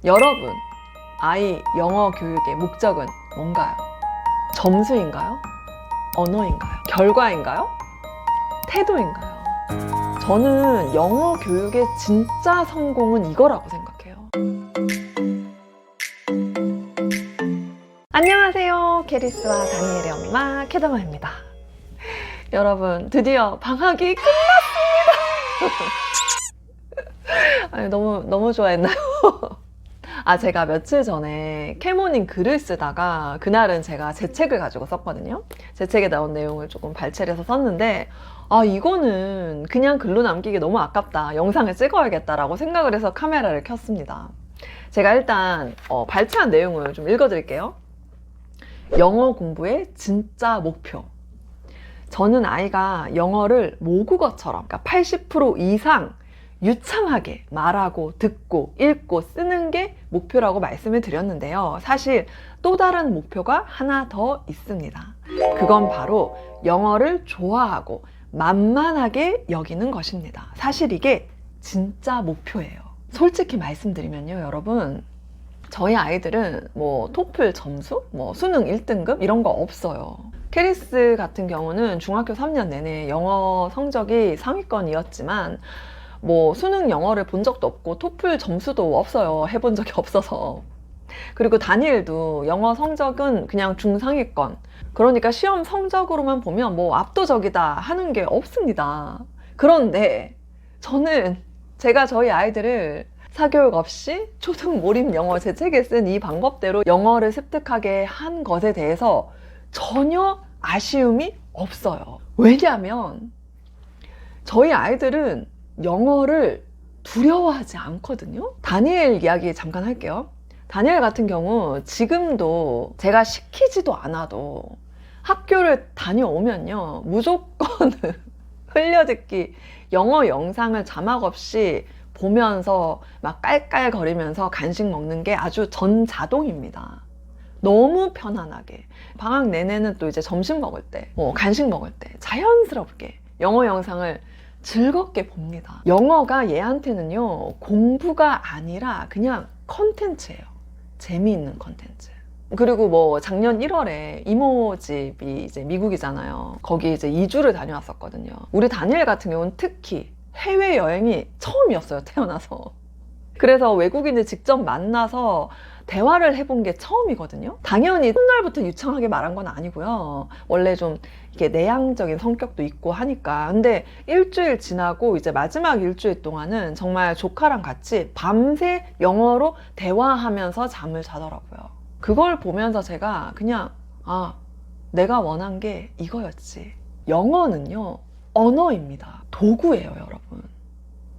여러분, 아이 영어 교육의 목적은 뭔가요? 점수인가요? 언어인가요? 결과인가요? 태도인가요? 저는 영어 교육의 진짜 성공은 이거라고 생각해요. 안녕하세요. 캐리스와 다니엘의 엄마 캐더마입니다. 여러분, 드디어 방학이 끝났습니다. 아니, 너무 좋아했나요? 제가 며칠 전에 캐모닝 글을 쓰다가 그날은 제가 제 책을 가지고 썼거든요. 제 책에 나온 내용을 조금 발췌를 해서 썼는데 이거는 그냥 글로 남기기 너무 아깝다. 영상을 찍어야겠다라고 생각을 해서 카메라를 켰습니다. 제가 일단 발췌한 내용을 좀 읽어드릴게요. 영어 공부의 진짜 목표. 저는 아이가 영어를 모국어처럼, 그러니까 80% 이상 유창하게 말하고 듣고 읽고 쓰는 게 목표라고 말씀을 드렸는데요. 사실 또 다른 목표가 하나 더 있습니다. 그건 바로 영어를 좋아하고 만만하게 여기는 것입니다. 사실 이게 진짜 목표예요. 솔직히 말씀드리면요, 여러분, 저희 아이들은 토플 점수, 수능 1등급 이런 거 없어요. 캐리스 같은 경우는 중학교 3년 내내 영어 성적이 상위권이었지만 수능 영어를 본 적도 없고 토플 점수도 없어요. 해본 적이 없어서. 그리고 다니엘도 영어 성적은 그냥 중상위권. 그러니까 시험 성적으로만 보면 압도적이다 하는 게 없습니다. 그런데 저는 제가 저희 아이들을 사교육 없이 초등 몰입 영어, 제 책에 쓴 이 방법대로 영어를 습득하게 한 것에 대해서 전혀 아쉬움이 없어요. 왜냐하면 저희 아이들은 영어를 두려워하지 않거든요. 다니엘 이야기 잠깐 할게요. 다니엘 같은 경우 지금도 제가 시키지도 않아도 학교를 다녀오면요, 무조건 흘려듣기 영어 영상을 자막 없이 보면서 막 깔깔거리면서 간식 먹는 게 아주 전자동입니다. 너무 편안하게 방학 내내는 또 이제 점심 먹을 때, 간식 먹을 때 자연스럽게 영어 영상을 즐겁게 봅니다. 영어가 얘한테는요, 공부가 아니라 그냥 컨텐츠예요. 재미있는 컨텐츠. 그리고 작년 1월에 이모 집이 이제 미국이잖아요. 거기 이제 2주를 다녀왔었거든요. 우리 다니엘 같은 경우는 특히 해외여행이 처음이었어요, 태어나서. 그래서 외국인을 직접 만나서 대화를 해본 게 처음이거든요. 당연히 첫날부터 유창하게 말한 건 아니고요. 원래 좀 이게 내향적인 성격도 있고 하니까. 근데 일주일 지나고 이제 마지막 일주일 동안은 정말 조카랑 같이 밤새 영어로 대화하면서 잠을 자더라고요. 그걸 보면서 제가 그냥 내가 원한 게 이거였지. 영어는요, 언어입니다. 도구예요, 여러분.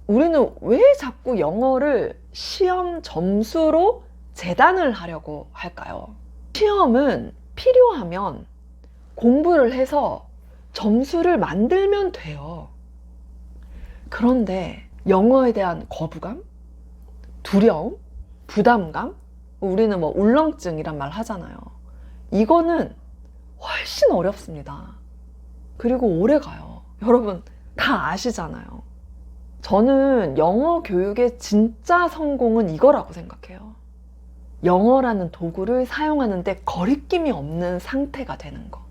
우리는 왜 자꾸 영어를 시험 점수로 재단을 하려고 할까요? 시험은 필요하면 공부를 해서 점수를 만들면 돼요. 그런데 영어에 대한 거부감, 두려움, 부담감, 우리는 울렁증이란 말 하잖아요. 이거는 훨씬 어렵습니다. 그리고 오래 가요. 여러분 다 아시잖아요. 저는 영어 교육의 진짜 성공은 이거라고 생각해요. 영어라는 도구를 사용하는데 거리낌이 없는 상태가 되는 거.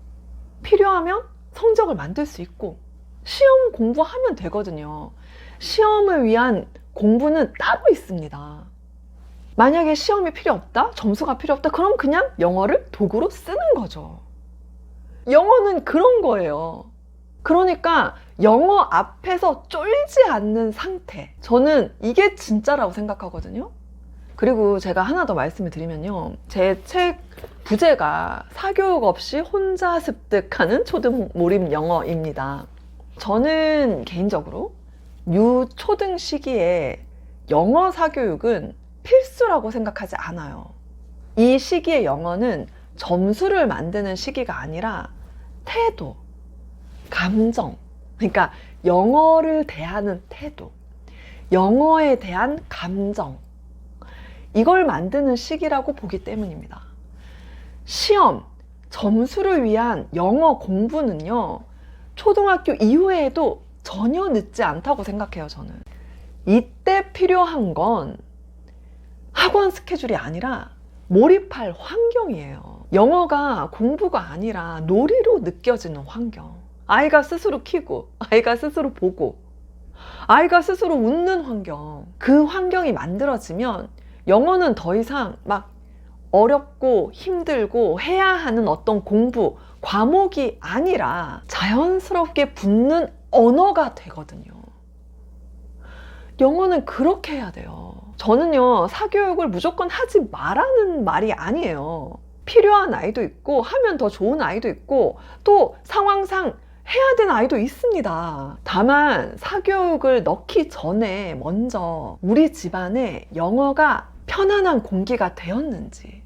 필요하면 성적을 만들 수 있고 시험 공부하면 되거든요. 시험을 위한 공부는 따로 있습니다. 만약에 시험이 필요 없다, 점수가 필요 없다, 그럼 그냥 영어를 도구로 쓰는 거죠. 영어는 그런 거예요. 그러니까 영어 앞에서 쫄지 않는 상태, 저는 이게 진짜라고 생각하거든요. 그리고 제가 하나 더 말씀을 드리면요, 제 책 부제가 사교육 없이 혼자 습득하는 초등 몰입 영어입니다. 저는 개인적으로 유초등 시기에 영어 사교육은 필수라고 생각하지 않아요. 이 시기의 영어는 점수를 만드는 시기가 아니라 태도, 감정, 그러니까 영어를 대하는 태도, 영어에 대한 감정, 이걸 만드는 시기라고 보기 때문입니다. 시험, 점수를 위한 영어 공부는요, 초등학교 이후에도 전혀 늦지 않다고 생각해요, 저는. 이때 필요한 건 학원 스케줄이 아니라 몰입할 환경이에요. 영어가 공부가 아니라 놀이로 느껴지는 환경. 아이가 스스로 키고, 아이가 스스로 보고, 아이가 스스로 웃는 환경. 그 환경이 만들어지면 영어는 더 이상 막 어렵고 힘들고 해야 하는 어떤 공부, 과목이 아니라 자연스럽게 붙는 언어가 되거든요. 영어는 그렇게 해야 돼요. 저는요, 사교육을 무조건 하지 말라는 말이 아니에요. 필요한 아이도 있고, 하면 더 좋은 아이도 있고, 또 상황상 해야 되는 아이도 있습니다. 다만 사교육을 넣기 전에 먼저 우리 집안에 영어가 편안한 공기가 되었는지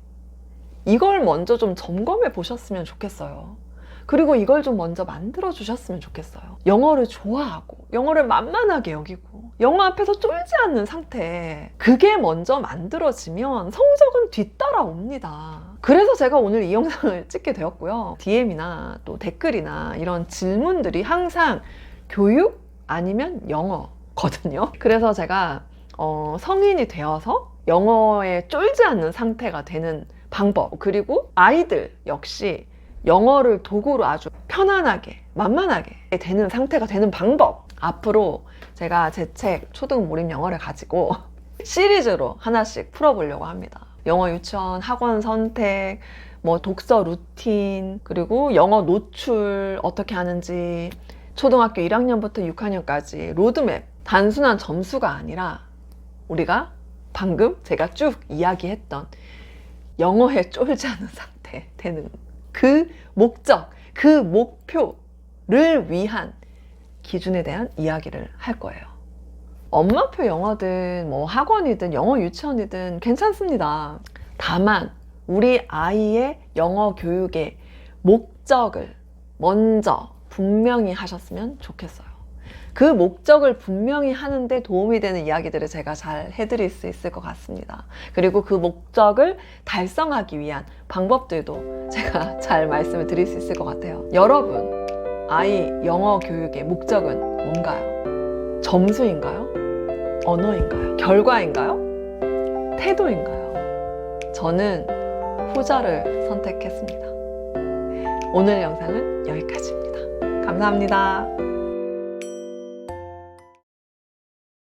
이걸 먼저 좀 점검해 보셨으면 좋겠어요. 그리고 이걸 좀 먼저 만들어 주셨으면 좋겠어요. 영어를 좋아하고 영어를 만만하게 여기고 영어 앞에서 쫄지 않는 상태, 그게 먼저 만들어지면 성적은 뒤따라옵니다. 그래서 제가 오늘 이 영상을 찍게 되었고요. DM이나 또 댓글이나 이런 질문들이 항상 교육 아니면 영어거든요. 그래서 제가 성인이 되어서 영어에 쫄지 않는 상태가 되는 방법, 그리고 아이들 역시 영어를 도구로 아주 편안하게 만만하게 되는 상태가 되는 방법, 앞으로 제가 제 책 초등 몰입 영어를 가지고 시리즈로 하나씩 풀어보려고 합니다. 영어 유치원 학원 선택, 뭐 독서 루틴, 그리고 영어 노출 어떻게 하는지, 초등학교 1학년부터 6학년까지 로드맵. 단순한 점수가 아니라 우리가 방금 제가 쭉 이야기했던 영어에 쫄지 않는 상태 되는 그 목적, 그 목표를 위한 기준에 대한 이야기를 할 거예요. 엄마표 영어든 뭐 학원이든 영어 유치원이든 괜찮습니다. 다만 우리 아이의 영어 교육의 목적을 먼저 분명히 하셨으면 좋겠어요. 그 목적을 분명히 하는데 도움이 되는 이야기들을 제가 잘 해드릴 수 있을 것 같습니다. 그리고 그 목적을 달성하기 위한 방법들도 제가 잘 말씀을 드릴 수 있을 것 같아요. 여러분, 아이 영어 교육의 목적은 뭔가요? 점수인가요? 언어인가요? 결과인가요? 태도인가요? 저는 후자를 선택했습니다. 오늘 영상은 여기까지입니다. 감사합니다.